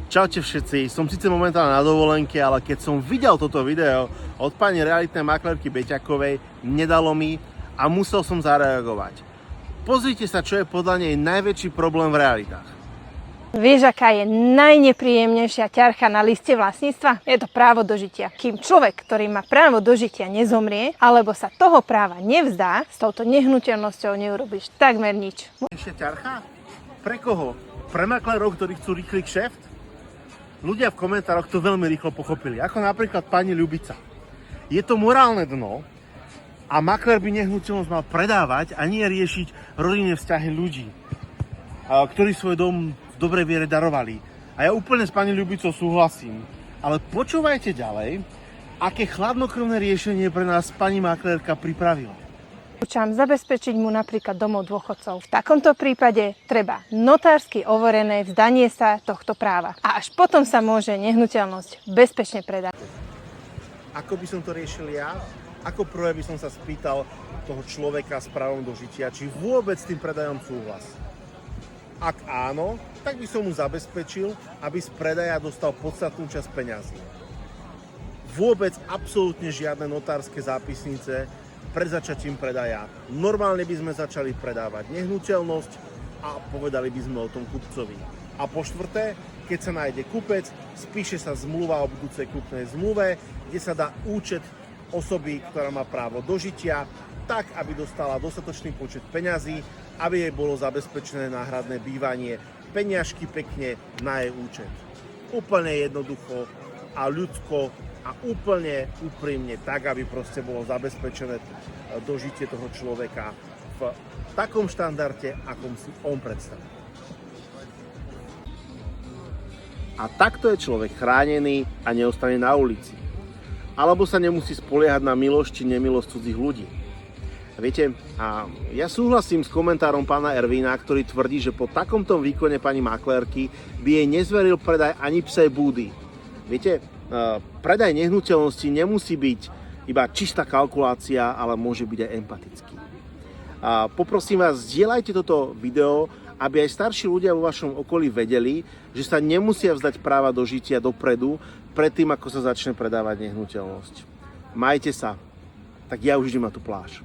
Čaute všetci, som síce momentálne na dovolenke, ale keď som videl toto video od pani realitnej maklerky Beťakovej, nedalo mi a musel som zareagovať. Pozrite sa, čo je podľa nej najväčší problém v realitách. Vieš, aká je najnepríjemnejšia ťarcha na liste vlastníctva? Je to právo dožitia. Kým človek, ktorý má právo dožitia, nezomrie, alebo sa toho práva nevzdá, s touto nehnuteľnosťou neurobíš takmer nič. Ešte ťarcha? Pre koho? Pre maklerov, ktorí chcú rýchly kšeft? Ľudia v komentároch to veľmi rýchlo pochopili, ako napríklad pani Ľubica. Je to morálne dno a makler by nehnuteľnosť mal predávať a nie riešiť rodinné vzťahy ľudí, ktorí svoj dom v dobrej viere darovali. A ja úplne s pani Ľubicou súhlasím. Ale počúvajte ďalej, aké chladnokrvné riešenie pre nás pani maklérka pripravila. Učám zabezpečiť mu napríklad domov dôchodcov. V takomto prípade treba notársky overené vzdanie sa tohto práva. A až potom sa môže nehnuteľnosť bezpečne predať. Ako by som to riešil ja? Ako prvé by som sa spýtal toho človeka s právom dožitia, či vôbec s tým predajom súhlasí. Ak áno, tak by som mu zabezpečil, aby z predaja dostal podstatnú časť peňazí. Vôbec absolútne žiadne notárske zápisnice pred začatím predaja. Normálne by sme začali predávať nehnuteľnosť a povedali by sme o tom kupcovi. A po štvrté, keď sa nájde kupec, spíše sa zmluva o budúcej kúpnej zmluve, kde sa dá účet osoby, ktorá má právo dožitia, tak, aby dostala dostatočný počet peňazí, aby jej bolo zabezpečené náhradné bývanie, peniažky pekne na jej účet. Úplne jednoducho a ľudsko a úplne úprimne tak, aby proste bolo zabezpečené dožitie toho človeka v takom štandarde, akom si on predstaví. A takto je človek chránený a neostane na ulici. Alebo sa nemusí spoliehať na milosť či nemilosť cudzích ľudí. Viete, a ja súhlasím s komentárom pána Ervína, ktorý tvrdí, že po takomto výkone pani maklérky by jej nezveril predaj ani psej búdy. Viete, predaj nehnuteľnosti nemusí byť iba čistá kalkulácia, ale môže byť aj empatický. A poprosím vás, zdieľajte toto video, aby aj starší ľudia vo vašom okolí vedeli, že sa nemusia vzdať práva dožitia dopredu, predtým, ako sa začne predávať nehnuteľnosť. Majte sa, tak ja už idem na tú pláž.